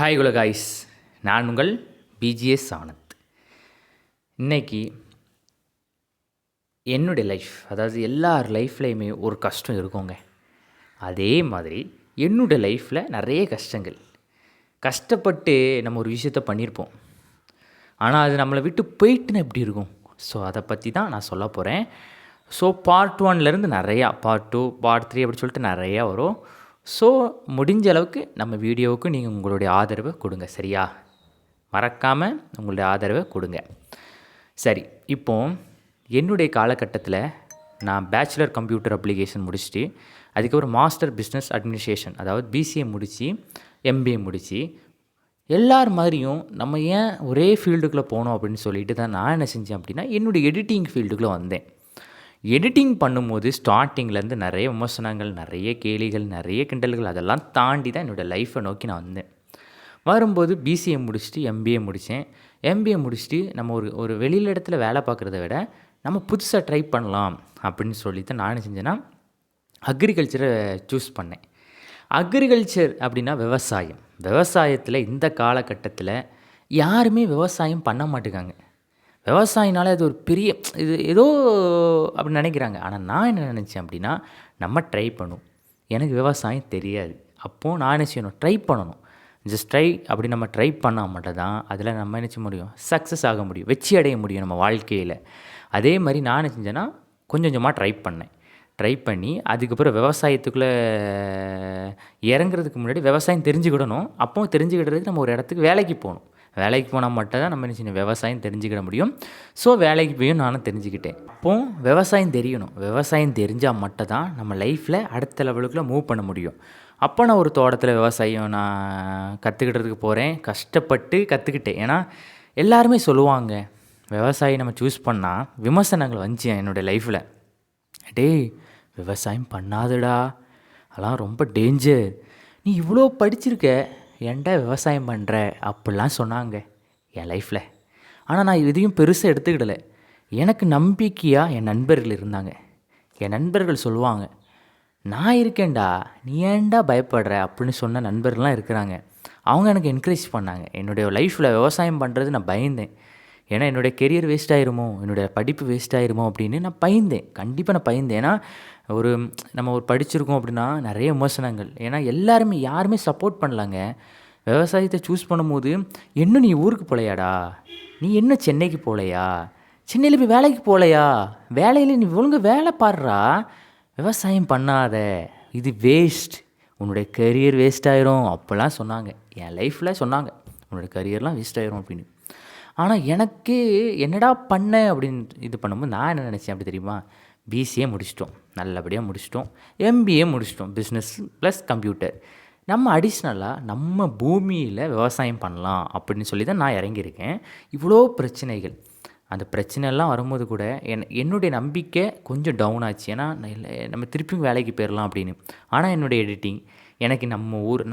Hi guys, நான் உங்கள் BGS Anand. இன்றைக்கி என்னுடைய லைஃப், அதாவது எல்லார் லைஃப்லேயுமே ஒரு கஷ்டம் இருக்குங்க. அதே மாதிரி என்னுடைய லைஃப்பில் நிறைய கஷ்டங்கள். கஷ்டப்பட்டு நம்ம ஒரு விஷயத்த பண்ணியிருப்போம், ஆனால் அது நம்மளை விட்டு போயிட்டுன்னு எப்படி இருக்கும்? ஸோ அதை பற்றி தான் நான் சொல்ல போகிறேன். ஸோ பார்ட் 1லேருந்து நிறையா, பார்ட் 2, பார்ட் 3 அப்படி சொல்லிட்டு நிறையா வரும். ஸோ முடிஞ்ச அளவுக்கு நம்ம வீடியோவுக்கு நீங்கள் உங்களுடைய ஆதரவை கொடுங்க, சரியா? மறக்காமல் உங்களுடைய ஆதரவை கொடுங்க. சரி, இப்போது என்னுடைய காலகட்டத்தில் நான் பேச்சுலர் கம்ப்யூட்டர் அப்ளிகேஷன் முடிச்சுட்டு அதுக்கப்புறம் மாஸ்டர் பிஸ்னஸ் அட்மினிஸ்ட்ரேஷன், அதாவது பிசிஏ முடித்து எம்பிஏ முடித்து எல்லார் மாதிரியும் நம்ம ஏன் ஒரே ஃபீல்டுக்குள்ளே போனோம் அப்படின்னு சொல்லிட்டு தான் நான் என்ன செஞ்சேன் அப்படின்னா, என்னுடைய எடிட்டிங் ஃபீல்டுக்குள்ளே வந்தேன். எடிட்டிங் பண்ணும்போது ஸ்டார்டிங்லேருந்து நிறைய விமர்சனங்கள், நிறைய கேலிகள், நிறைய கிண்டல்கள், அதெல்லாம் தாண்டி தான் என்னோடய லைஃப்பை நோக்கி நான் வந்தேன். வரும்போது பிசிஏ முடிச்சுட்டு எம்பிஏ முடித்தேன். எம்பிஏ முடிச்சுட்டு நம்ம ஒரு வெளியில் இடத்துல வேலை பார்க்குறத விட நம்ம புதுசாக ட்ரை பண்ணலாம் அப்படின்னு சொல்லி தான் நான் என்ன செஞ்சேன்னா, அக்ரிகல்ச்சரை சூஸ் பண்ணேன். அக்ரிகல்ச்சர் அப்படின்னா விவசாயம். விவசாயத்தில் இந்த காலகட்டத்தில் யாருமே விவசாயம் பண்ண மாட்டேங்காங்க. விவசாயினாலே அது ஒரு பெரிய இது ஏதோ அப்படி நினைக்கிறாங்க. ஆனால் நான் என்ன நினச்சேன் அப்படின்னா, நம்ம ட்ரை பண்ணும். எனக்கு விவசாயம் தெரியாது. அப்போது நான் என்ன செய்யணும்? ட்ரை பண்ணணும். ஜஸ்ட் ட்ரை அப்படி நம்ம ட்ரை பண்ணால் மட்டும் தான் அதில் நம்ம என்ன செய்ய முடியும்? சக்ஸஸ் ஆக முடியும், வெற்றி அடைய முடியும் நம்ம வாழ்க்கையில். அதே மாதிரி நான் என்ன செஞ்சேன்னா, கொஞ்சம் கொஞ்சமாக ட்ரை பண்ணேன். ட்ரை பண்ணி அதுக்கப்புறம் விவசாயத்துக்குள்ளே இறங்குறதுக்கு முன்னாடி விவசாயம் தெரிஞ்சுக்கிடணும். அப்போது தெரிஞ்சுக்கிட்டதுக்கு நம்ம ஒரு இடத்துக்கு வேலைக்கு போகணும். வேலைக்கு போனால் மட்டும் தான் நம்ம என்ன செய்யணும்? விவசாயம் தெரிஞ்சுக்கிட முடியும். ஸோ வேலைக்கு போயும் நானும் தெரிஞ்சுக்கிட்டேன். அப்போது விவசாயம் தெரியணும். விவசாயம் தெரிஞ்சால் மட்டும் தான் நம்ம லைஃப்பில் அடுத்த லெவலுக்குள்ளே மூவ் பண்ண முடியும். அப்போ நான் ஒரு தோட்டத்தில் விவசாயம் நான் கற்றுக்கிட்டதுக்கு போகிறேன். கஷ்டப்பட்டு கற்றுக்கிட்டேன். ஏன்னா எல்லாருமே சொல்லுவாங்க, விவசாயி நம்ம சூஸ் பண்ணால் விமர்சனங்கள் வந்துச்சு என்னுடைய லைஃப்பில். டேய், விவசாயம் பண்ணாதடா, அதெல்லாம் ரொம்ப டேஞ்சர், நீ இவ்வளோ படிச்சிருக்க, ஏன்டா விவசாயம் பண்ணுற அப்படிலாம் சொன்னாங்க என் லைஃப்பில். ஆனால் நான் இதையும் பெருசாக எடுத்துக்கிடலை. எனக்கு நம்பிக்கையாக என் நண்பர்கள் இருந்தாங்க. என் நண்பர்கள் சொல்லுவாங்க, நான் இருக்கேன்டா, நீ ஏன்டா பயப்படுற அப்படின்னு சொன்ன நண்பர்கள்லாம் இருக்கிறாங்க. அவங்க எனக்கு என்கரேஜ் பண்ணாங்க. என்னுடைய லைஃப்பில் விவசாயம் பண்ணுறது நான் பயந்தேன். ஏன்னா என்னுடைய கெரியர் வேஸ்ட் ஆயிருமோ, என்னுடைய படிப்பு வேஸ்ட் ஆயிருமோ அப்படின்னு நான் பயந்தேன். கண்டிப்பாக நான் பயந்தேன். ஏன்னா நம்ம படிச்சிருக்கோம் அப்படின்னா நிறைய விமர்சனங்கள். ஏன்னா யாருமே சப்போர்ட் பண்ணலாங்க. விவசாயத்தை சூஸ் பண்ணும்போது, இன்னும் நீ ஊருக்கு போகலையாடா, நீ இன்னும் சென்னைக்கு போகலையா, சென்னையில் போய் வேலைக்கு போகலையா, வேலையில் நீ ஒழுங்கு வேலை பாடுறா, விவசாயம் பண்ணாத, இது வேஸ்ட், உன்னுடைய கரியர் வேஸ்ட் ஆயிரும் அப்படிலாம் சொன்னாங்க. என் லைஃப்பில் சொன்னாங்க, உன்னோட கரியர்லாம் வேஸ்ட் ஆயிரும் அப்படின்னு. ஆனால் எனக்கு என்னடா பண்ண அப்படின்னு இது பண்ணும்போது நான் என்ன நினச்சேன் அப்படி தெரியுமா? பிசிஏ முடிச்சிட்டோம், நல்லபடியாக முடிச்சிட்டோம். எம்பிஏ முடிச்சிட்டோம், பிஸ்னஸ் ப்ளஸ் கம்ப்யூட்டர். நம்ம அடிஷ்னலாக நம்ம பூமியில் விவசாயம் பண்ணலாம் அப்படின்னு சொல்லி தான் நான் இறங்கியிருக்கேன். இவ்வளோ பிரச்சனைகள், அந்த பிரச்சனைலாம் வரும்போது கூட என்னுடைய நம்பிக்கை கொஞ்சம் டவுன் ஆச்சு. ஏன்னா நம்ம திருப்பியும் வேலைக்கு போயிடலாம் அப்படின்னு. ஆனால் என்னுடைய எடிட்டிங், எனக்கு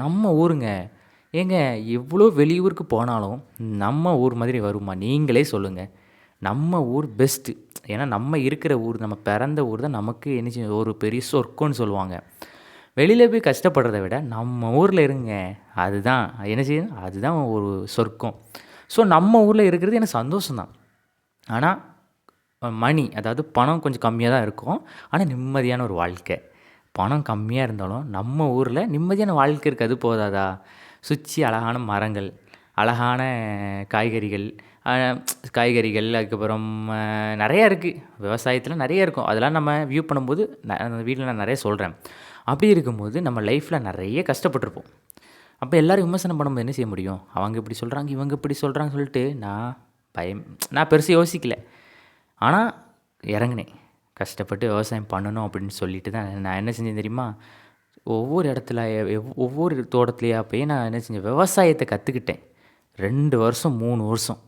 நம்ம ஊருங்க, ஏங்க எவ்வளோ வெளியூருக்கு போனாலும் நம்ம ஊர் மாதிரி வருமா? நீங்களே சொல்லுங்கள். நம்ம ஊர் பெஸ்ட்டு. ஏன்னா நம்ம இருக்கிற ஊர், நம்ம பிறந்த ஊர் தான் நமக்கு என்ன ஒரு பெரிய சொர்க்கம்னு சொல்லுவாங்க. வெளியில் போய் கஷ்டப்படுறத விட நம்ம ஊரில் இருங்க, அதுதான் என்ன செய்யணும், அதுதான் ஒரு சொர்க்கம். ஸோ நம்ம ஊரில் இருக்கிறது எனக்கு சந்தோஷம்தான். ஆனால் மணி, அதாவது பணம் கொஞ்சம் கம்மியாக தான் இருக்கும், ஆனால் நிம்மதியான ஒரு வாழ்க்கை. பணம் கம்மியாக இருந்தாலும் நம்ம ஊரில் நிம்மதியான வாழ்க்கை இருக்குது, அது போதாதா? சுற்றி அழகான மரங்கள், அழகான காய்கறிகள், அதுக்கப்புறம் நிறையா இருக்குது. விவசாயத்தில் நிறைய இருக்கும். அதெல்லாம் நம்ம வியூ பண்ணும்போது அந்த வீட்டில் நான் நிறைய சொல்கிறேன். அப்படி இருக்கும்போது நம்ம லைஃப்பில் நிறைய கஷ்டப்பட்டிருப்போம். அப்போ எல்லோரும் விமர்சனம் பண்ணும்போது என்ன செய்ய முடியும்? அவங்க இப்படி சொல்கிறாங்க, இவங்க இப்படி சொல்கிறாங்கன்னு சொல்லிட்டு நான் பெருசாக யோசிக்கலை. ஆனால் இறங்கினேன். கஷ்டப்பட்டு விவசாயம் பண்ணணும் அப்படின்னு சொல்லிட்டு தான் நான் என்ன செஞ்சேன் தெரியுமா? ஒவ்வொரு இடத்துல ஒவ்வொரு தோட்டத்துலையா போய் நான் என்ன செஞ்சேன்? விவசாயத்தை கற்றுக்கிட்டேன். 2 வருஷம் 3 வருஷம்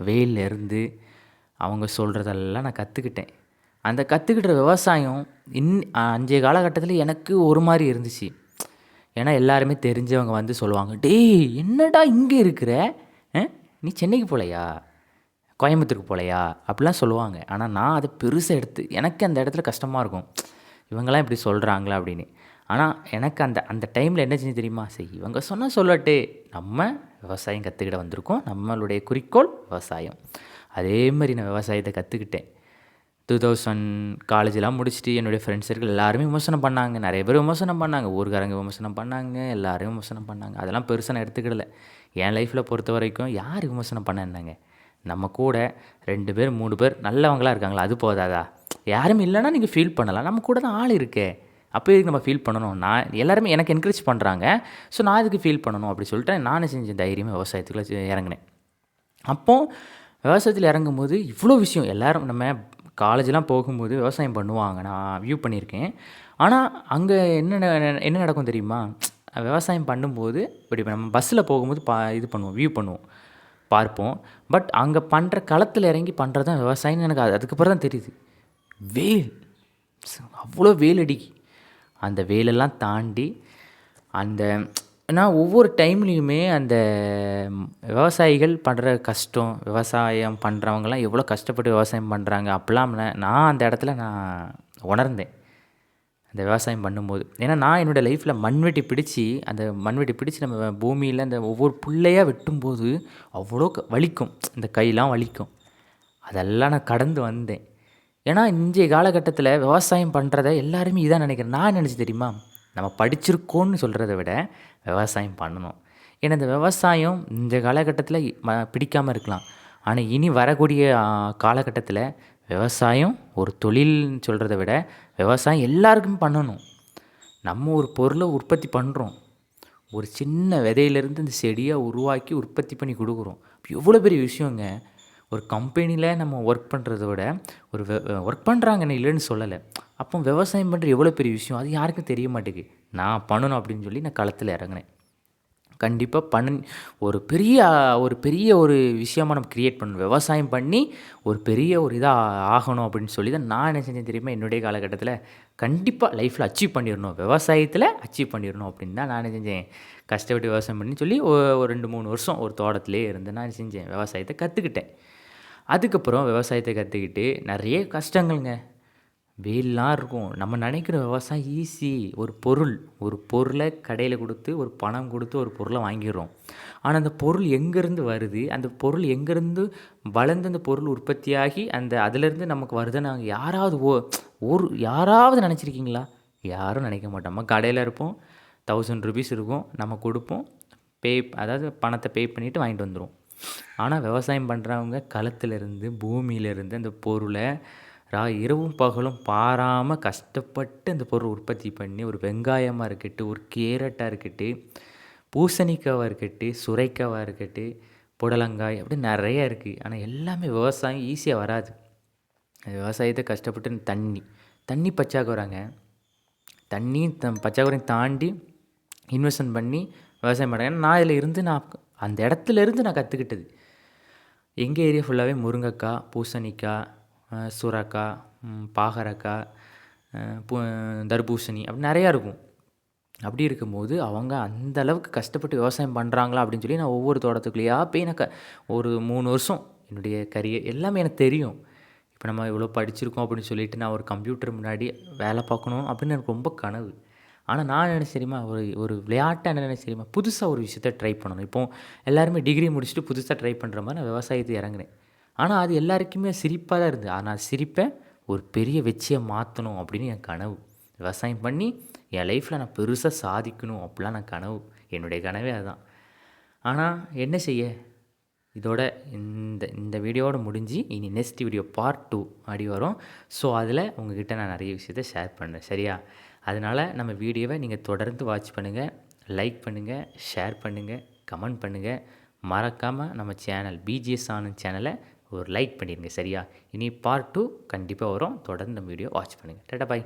வெயிலில் இருந்து அவங்க சொல்கிறதெல்லாம் நான் கற்றுக்கிட்டேன். அந்த கற்றுக்கிட்ட விவசாயம் அன்றைய காலகட்டத்தில் எனக்கு ஒரு மாதிரி இருந்துச்சு. ஏன்னா எல்லாருமே தெரிஞ்சவங்க வந்து சொல்லுவாங்க, டேய் என்னடா இங்கே இருக்கிற, நீ சென்னைக்கு போகலையா, கோயம்புத்தூருக்கு போகலையா அப்படிலாம் சொல்லுவாங்க. ஆனால் நான் அதை பெருசாக எடுத்து, எனக்கு அந்த இடத்துல கஷ்டமாக இருக்கும், இவங்கெல்லாம் இப்படி சொல்கிறாங்களா அப்படின்னு. ஆனால் எனக்கு அந்த அந்த டைமில் என்ன செஞ்சு தெரியுமா? சரி இவங்க சொன்னால் சொல்லட்டு, நம்ம விவசாயம் கற்றுக்கிட வந்திருக்கோம். நம்மளுடைய குறிக்கோள் விவசாயம். அதே மாதிரி நான் விவசாயத்தை கற்றுக்கிட்டேன். 2000 காலேஜெலாம் முடிச்சுட்டு என்னுடைய ஃப்ரெண்ட்ஸ் சர்க்கிள் எல்லாருமே விமர்சனம் பண்ணாங்க. நிறைய பேர் விமர்சனம் பண்ணாங்க. ஊர்க்காரங்க விமர்சனம் பண்ணாங்க. எல்லாரும் விமர்சனம் பண்ணாங்க. அதெல்லாம் பெருசாக நான் எடுத்துக்கிடல. என் லைஃப்பில் பொறுத்த வரைக்கும் யார் விமர்சனம் பண்ண என்னங்க? நம்ம கூட 2 பேர் 3 பேர் நல்லவங்களா இருக்காங்களா? அது போதாதா? யாரும் இல்லைன்னா நீங்கள் ஃபீல் பண்ணலாம். நம்ம கூட தான் ஆள் இருக்கே. அப்போ எதுக்கு நம்ம ஃபீல் பண்ணணும்? நான் எல்லாருமே எனக்கு என்கரேஜ் பண்ணுறாங்க. ஸோ நான் எதுக்கு ஃபீல் பண்ணணும் அப்படி சொல்லிட்டு நானே செஞ்சேன். தைரியமாக விவசாயத்துக்குள்ள இறங்கினேன். அப்போது விவசாயத்தில் இறங்கும்போது இவ்வளோ விஷயம் எல்லோரும் நம்ம காலேஜெலாம் போகும்போது விவசாயம் பண்ணுவாங்க. நான் வியூ பண்ணியிருக்கேன். ஆனால் அங்கே என்ன நடக்கும் தெரியுமா? விவசாயம் பண்ணும்போது இப்படி நம்ம பஸ்ஸில் போகும்போது இது பண்ணுவோம், வியூ பண்ணுவோம், பார்ப்போம். பட் அங்கே பண்ணுற களத்தில் இறங்கி பண்ணுறது தான் விவசாயம்னு எனக்கு அதுக்கப்புறம் தான் தெரியுது. வெயில் அவ்வளோ வெயில் அடிக்கி. அந்த வெயிலெல்லாம் தாண்டி அந்த நான் ஒவ்வொரு டைம்லேயுமே அந்த விவசாயிகள் படுற கஷ்டம், விவசாயம் பண்ணுறவங்கலாம் எவ்வளோ கஷ்டப்பட்டு விவசாயம் பண்ணுறாங்க அப்படிலாம் நான் அந்த இடத்துல நான் உணர்ந்தேன். அந்த விவசாயம் பண்ணும்போது. ஏன்னா நான் என்னோடய லைஃப்பில் மண்வெட்டி பிடிச்சி நம்ம பூமியில் அந்த ஒவ்வொரு புல்லையாக வெட்டும்போது அவ்வளோ வலிக்கும். இந்த கையெல்லாம் வலிக்கும். அதெல்லாம் நான் கடந்து வந்தேன். ஏன்னா இன்றைய காலகட்டத்தில் விவசாயம் பண்ணுறத எல்லாருமே இதான் நினைக்கிறேன். நான் நினச்சி தெரியுமா? நம்ம படிச்சிருக்கோன்னு சொல்கிறத விட விவசாயம் பண்ணணும். ஏன்னா இந்த விவசாயம் இந்த காலகட்டத்தில் பிடிக்காமல் இருக்கலாம். ஆனால் இனி வரக்கூடிய காலகட்டத்தில் விவசாயம் ஒரு தொழில்னு சொல்கிறத விட விவசாயம் எல்லாருக்குமே பண்ணணும். நம்ம ஒரு பொருளை உற்பத்தி பண்ணுறோம். ஒரு சின்ன விதையிலேருந்து இந்த செடியை உருவாக்கி உற்பத்தி பண்ணி கொடுக்குறோம். எவ்வளோ பெரிய விஷயங்க. ஒரு கம்பெனியில் நம்ம ஒர்க் பண்ணுறத விட ஒரு ஒர்க் பண்ணுறாங்கன்னு இல்லைன்னு சொல்லலை. அப்போ விவசாயம் பண்ணுற எவ்வளோ பெரிய விஷயம் அது யாருக்கும் தெரிய மாட்டேங்குது. நான் பண்ணணும் அப்படின்னு சொல்லி நான் களத்தில் இறங்கினேன். கண்டிப்பாக ஒரு பெரிய ஒரு விஷயமாக நம்ம க்ரியேட் பண்ணணும். விவசாயம் பண்ணி ஒரு பெரிய ஒரு இதாக ஆகணும் அப்படின்னு சொல்லி தான் நான் என்ன செஞ்சேன் தெரியுமா? என்னுடைய காலகட்டத்தில் கண்டிப்பாக லைஃப்பில் அச்சீவ் பண்ணிடணும், விவசாயத்தில் அச்சீவ் பண்ணிடணும் அப்படின்னு தான் நான் என்ன செஞ்சேன், கஷ்டப்பட்டு விவசாயம் பண்ணி சொல்லி ஒரு 2-3 வருஷம் ஒரு தோட்டத்திலே இருந்து நான் செஞ்சேன், விவசாயத்தை கற்றுக்கிட்டேன். அதுக்கப்புறம் விவசாயத்தை கற்றுக்கிட்டு நிறைய கஷ்டங்கள்ங்க. வெயில்லாம் இருக்கும். நம்ம நினைக்கிற விவசாயம் ஈஸி. ஒரு பொருளை கடையில் கொடுத்து ஒரு பணம் கொடுத்து ஒரு பொருளை வாங்கிடுறோம். ஆனால் அந்த பொருள் எங்கேருந்து வருது, அந்த பொருள் எங்கேருந்து வளர்ந்து அந்த பொருள் உற்பத்தியாகி அதிலேருந்து நமக்கு வருதுன்னு நாங்கள் யாராவது நினச்சிருக்கீங்களா? யாரும் நினைக்க மாட்டோம். நம்ம கடையில் இருப்போம், 1000 ரூபீஸ் இருக்கும், நம்ம கொடுப்போம், அதாவது பணத்தை பே பண்ணிவிட்டு வாங்கிட்டு வந்துடுவோம். ஆனால் விவசாயம் பண்ணுறவங்க களத்திலேருந்து பூமியிலேருந்து அந்த பொருளை இரவும் பகலும் பாராமல் கஷ்டப்பட்டு அந்த பொருள் உற்பத்தி பண்ணி ஒரு வெங்காயமாக இருக்கட்டும், ஒரு கேரட்டாக இருக்கட்டும், பூசணிக்காவாக இருக்கட்டும், சுரைக்காவாக இருக்கட்டும், புடலங்காய் அப்படி நிறைய இருக்குது. ஆனால் எல்லாமே விவசாயம் ஈஸியாக வராது. விவசாயத்தை கஷ்டப்பட்டு தண்ணி பற்றாக்குறைங்க. பற்றாக்குறையும் தாண்டி இன்வெஸ்ட்மெண்ட் பண்ணி விவசாயம் பண்ணுறேன். நான் இதில் இருந்து அந்த இடத்துலேருந்து நான் கற்றுக்கிட்டது. எங்கள் ஏரியா ஃபுல்லாகவே முருங்கைக்காய், பூசணிக்காய், சுரைக்காய், பாகற்காய், தர்பூசணி அப்படி நிறையா இருக்கும். அப்படி இருக்கும்போது அவங்க அந்த அளவுக்கு கஷ்டப்பட்டு விவசாயம் பண்ணுறாங்களா அப்படின்னு சொல்லி நான் ஒவ்வொரு தோட்டத்துக்குள்ளேயா போய் எனக்கு ஒரு 3 வருஷம் என்னுடைய கரியர் எல்லாமே எனக்கு தெரியும். இப்போ நம்ம இவ்வளோ படிச்சிருக்கோம் அப்படின்னு சொல்லிட்டு நான் ஒரு கம்ப்யூட்டர் முன்னாடி வேலை பார்க்கணும் அப்படின்னு எனக்கு ரொம்ப கனவு. ஆனால் நான் நினச்சேன் தெரியுமா, ஒரு விளையாட்டாக என்ன நினச்சேன் தெரியுமா, புதுசாக ஒரு விஷயத்த ட்ரை பண்ணணும். இப்போது எல்லாருமே டிகிரி முடிச்சுட்டு புதுசாக ட்ரை பண்ணுற மாதிரி நான் விவசாயத்தை இறங்கினேன். ஆனால் அது எல்லாருக்குமே சிரிப்பாக தான் இருந்தது. ஆனால் சிரிப்பை ஒரு பெரிய வெற்றியாக மாற்றணும் அப்படின்னு என் கனவு. விவசாயம் பண்ணி என் லைஃப்பில் நான் பெருசாக சாதிக்கணும் அப்படிலாம் நான் கனவு. என்னுடைய கனவே அதுதான். ஆனால் என்ன செய்ய, இதோட இந்த வீடியோவோட முடிஞ்சு இனி நெக்ஸ்ட் வீடியோ பார்ட் 2 அப்படி வரும். ஸோ அதில் உங்ககிட்ட நான் நிறைய விஷயத்த ஷேர் பண்ணுறேன், சரியா? அதனால் நம்ம வீடியோவை நீங்கள் தொடர்ந்து வாட்ச் பண்ணுங்கள், லைக் பண்ணுங்கள், ஷேர் பண்ணுங்கள், கமெண்ட் பண்ணுங்கள். மறக்காமல் நம்ம சேனல் பிஜிஎஸ் ஆனந்த் சேனலை ஒரு லைக் பண்ணிடுங்க, சரியா? இனி பார்ட் 2 கண்டிப்பாக வரும். தொடர்ந்து நம்ம வீடியோ வாட்ச் பண்ணுங்கள். டாடா பாய்.